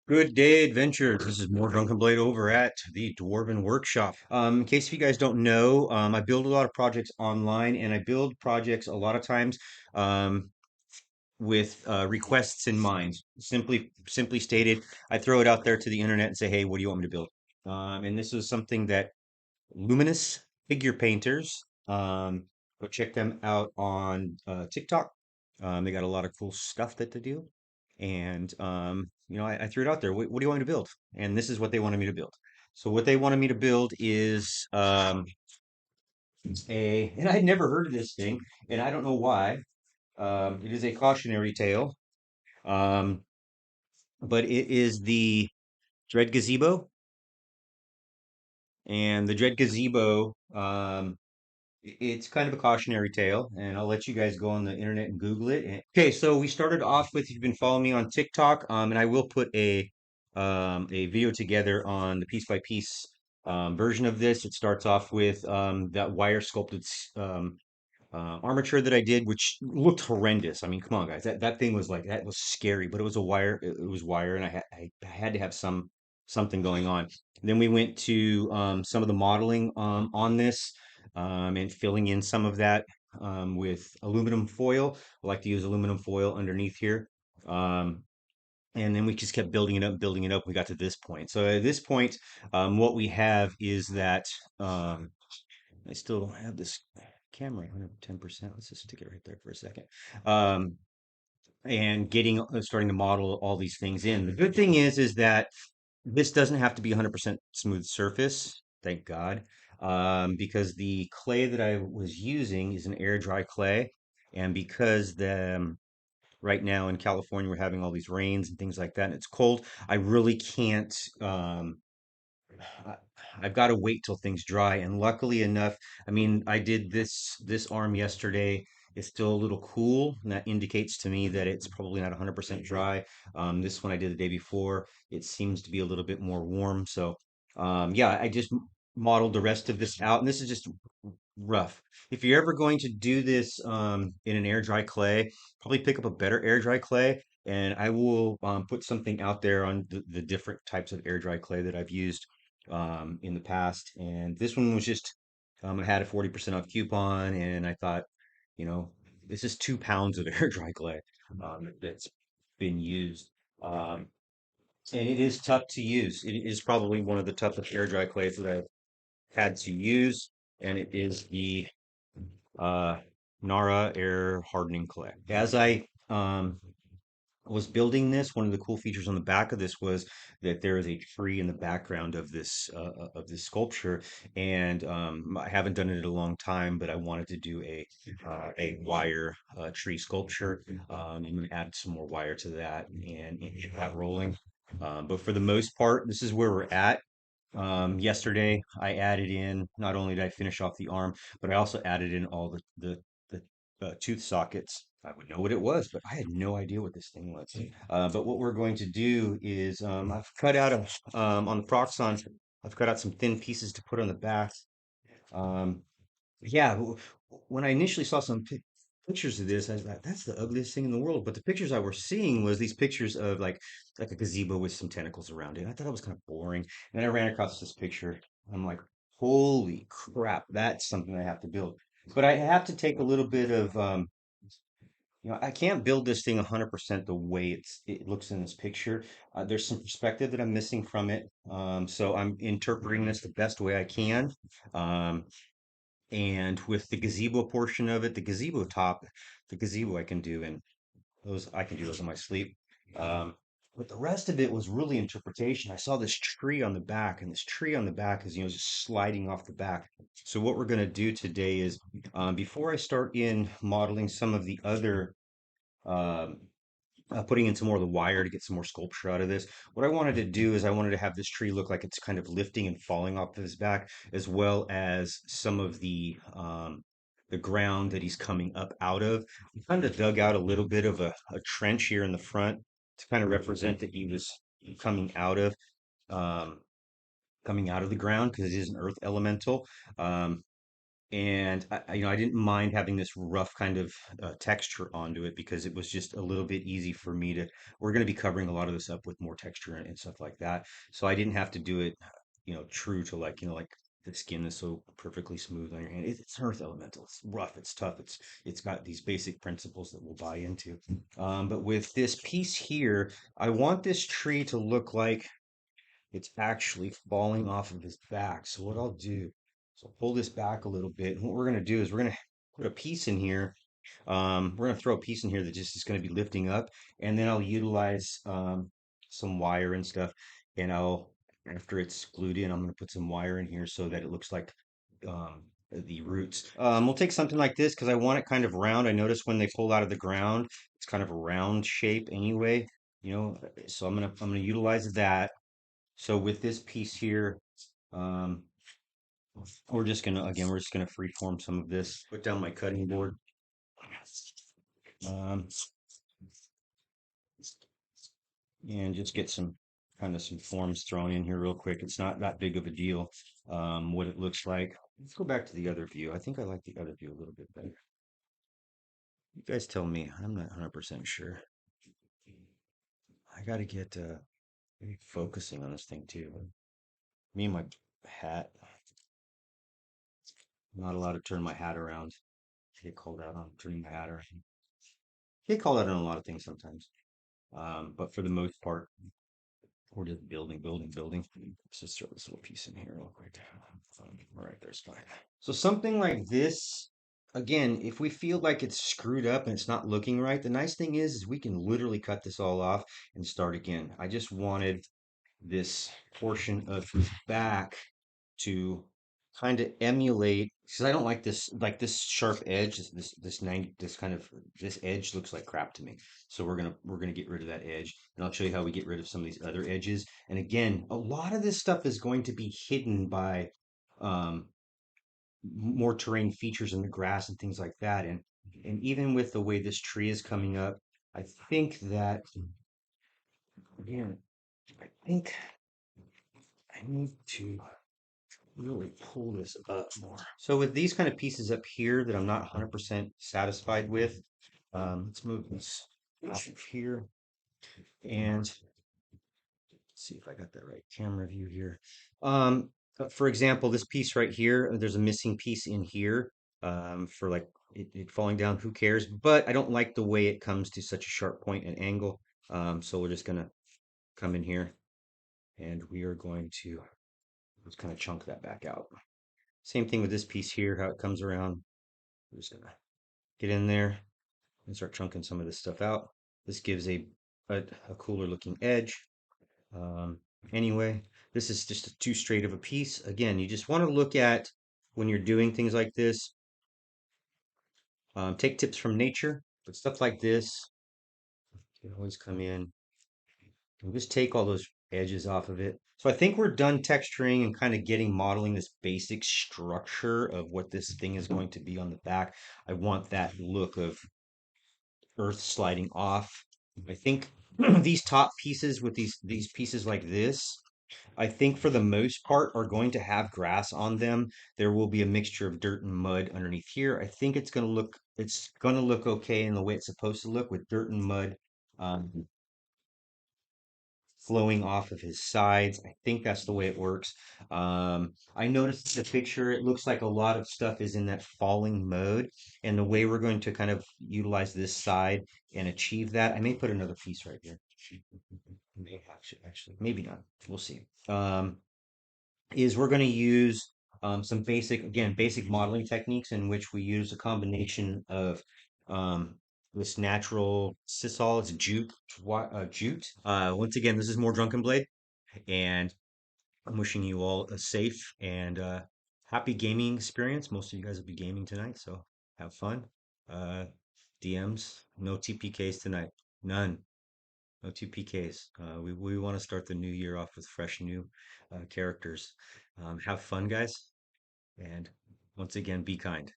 Good day, adventures. This is more Drunken Blade over at the Dwarven Workshop. In case if you guys don't know, I build a lot of projects online, and I build projects a lot of times um, with requests in mind. Simply stated, I throw it out there to the internet and say, "Hey, what do you want me to build?" And this is something that Luminous Figure Painters. Go check them out on TikTok. They got a lot of cool stuff that they do. And I threw it out there. What do you want me to build? And this is what they wanted me to build. So what they wanted me to build is and I had never heard of this thing, and I don't know why. It is a cautionary tale, um, but it is the Dread Gazebo, and the Dread Gazebo. It's kind of a cautionary tale, and I'll let you guys go on the internet and Google it. Okay, so we started off with, if you've been following me on TikTok, and I will put a video together on the piece by piece version of this. It starts off with that wire sculpted armature that I did, which looked horrendous. I mean, come on, guys, that thing was like that was scary, but it was a wire. It was wire, and I had to have something going on. Then we went to some of the modeling on this and filling in some of that with aluminum foil. I like to use aluminum foil underneath here. Um, and then we just kept building it up, building it up. We got to this point. So at this point, what we have is that I still don't have this camera 110%. Let's just stick it right there for a second. Um, and starting to model all these things in. The good thing is that this doesn't have to be 100% smooth surface. Thank God. Because the clay that I was using is an air dry clay. And because right now in California, we're having all these rains and things like that, and it's cold, I really can't, I- I've got to wait till things dry. And luckily enough, I mean, I did this arm yesterday. It's still a little cool, and that indicates to me that it's probably not 100% dry. This one I did the day before. It seems to be a little bit more warm. So, yeah, I just modeled the rest of this out, and this is just rough. If you're ever going to do this in an air dry clay, probably pick up a better air dry clay. And I will put something out there on the different types of air dry clay that I've used in the past. And this one was just, I had a 40% off coupon, and I thought, you know, this is 2 pounds of air dry clay that's been used. Um, and it is tough to use. It is probably one of the toughest air dry clays that I've had to use. And it is the uh, Nara air hardening clay. As I was building this, one of the cool features on the back of this was that there is a tree in the background of this sculpture, and I haven't done it in a long time, but I wanted to do a wire tree sculpture, and add some more wire to that and get that rolling. But for the most part, this is where we're at. Yesterday, I added in, not only did I finish off the arm, but I also added in all the tooth sockets. I would know what it was, but I had no idea what this thing was. But what we're going to do is I've cut out on the Proxxon, I've cut out some thin pieces to put on the back. Um, yeah, when I initially saw some pictures of this, I was like, "That's the ugliest thing in the world." But the pictures I was seeing was these pictures of like a gazebo with some tentacles around it. I thought it was kind of boring. And then I ran across this picture. I'm like, "Holy crap! That's something I have to build." But I have to take a little bit of I can't build this thing 100% the way it looks in this picture. There's some perspective that I'm missing from it. So I'm interpreting this the best way I can. Um, and with the gazebo portion of it, the gazebo I can do, and those I can do those in my sleep. Um, but the rest of it was really interpretation. I saw this tree on the back, and this tree on the back is, just sliding off the back. So what we're going to do today is, before I start in modeling some of the other um, putting in some more of the wire to get some more sculpture out of this. What I wanted to do is I wanted to have this tree look like it's kind of lifting and falling off of his back, as well as some of the ground that he's coming up out of. He kind of dug out a little bit of a trench here in the front to kind of represent that he was coming out of um, coming out of the ground because it is an earth elemental. Um, And I didn't mind having this rough kind of texture onto it because it was just a little bit easy for me to. We're going to be covering a lot of this up with more texture and stuff like that, so I didn't have to do it, true to like like the skin is so perfectly smooth on your hand. It's Earth Elemental. It's rough. It's tough. It's got these basic principles that we'll buy into. But with this piece here, I want this tree to look like it's actually falling off of his back. So what I'll do is I'll pull this back a little bit. And what we're going to do is we're going to put a piece in here. We're going to throw a piece in here that just is going to be lifting up. And then I'll utilize some wire and stuff. And after it's glued in, I'm going to put some wire in here so that it looks like the roots. We'll take something like this because I want it kind of round. I notice when they pull out of the ground, it's kind of a round shape anyway. So I'm gonna utilize that. So with this piece here, um, we're just gonna freeform some of this. Put down my cutting board, um, and just get some forms thrown in here real quick. It's not that big of a deal, what it looks like. Let's go back to the other view. I think I like the other view a little bit better. You guys tell me. I'm not 100% sure. I gotta get maybe focusing on this thing too. Me and my hat. I'm not allowed to turn my hat around. I get called out on turning my hat around. Get called out on a lot of things sometimes. But for the most part, we're just building, building, building. Let's just throw this little piece in here real quick. All right, there's fine. So something like this, again, if we feel like it's screwed up and it's not looking right, the nice thing is we can literally cut this all off and start again. I just wanted this portion of his back to kind of emulate because I don't like this sharp edge this 90 this edge looks like crap to me. So we're gonna get rid of that edge, and I'll show you how we get rid of some of these other edges. And again, a lot of this stuff is going to be hidden by um more terrain features in the grass and things like that. And even with the way this tree is coming up, I think that again, I think I need to really pull this up more. So with these kind of pieces up here that I'm not 100% satisfied with, let's move this off of here and see if I got that right camera view here. For example, this piece right here, there's a missing piece in here for like it falling down. Who cares? But I don't like the way it comes to such a sharp point and angle. So we're just gonna come in here and we are going to just kind of chunk that back out. Same thing with this piece here, how it comes around. We're just gonna get in there and start chunking some of this stuff out. This gives a cooler looking edge. Um, anyway, this is just too straight of a piece. Again, you just want to look at when you're doing things like this. Take tips from nature, but stuff like this, you can always come in and just take all those edges off of it. So I think we're done texturing and kind of getting modeling this basic structure of what this thing is going to be on the back. I want that look of earth sliding off. I think these top pieces with these pieces like this, I think for the most part are going to have grass on them. There will be a mixture of dirt and mud underneath here. I think it's gonna look okay in the way it's supposed to look with dirt and mud um, flowing off of his sides. I think that's the way it works. I noticed the picture, it looks like a lot of stuff is in that falling mode. And the way we're going to kind of utilize this side and achieve that, I may put another piece right here. May actually, maybe not. We'll see. Is we're going to use some basic modeling techniques in which we use a combination of um, this natural sisal, it's jute. Once again, this is more Drunken Blade, and I'm wishing you all a safe and happy gaming experience. Most of you guys will be gaming tonight, so have fun. Uh, DMs, no TPKs tonight, none. No TPKs. We want to start the new year off with fresh new characters. Have fun, guys, and once again, be kind.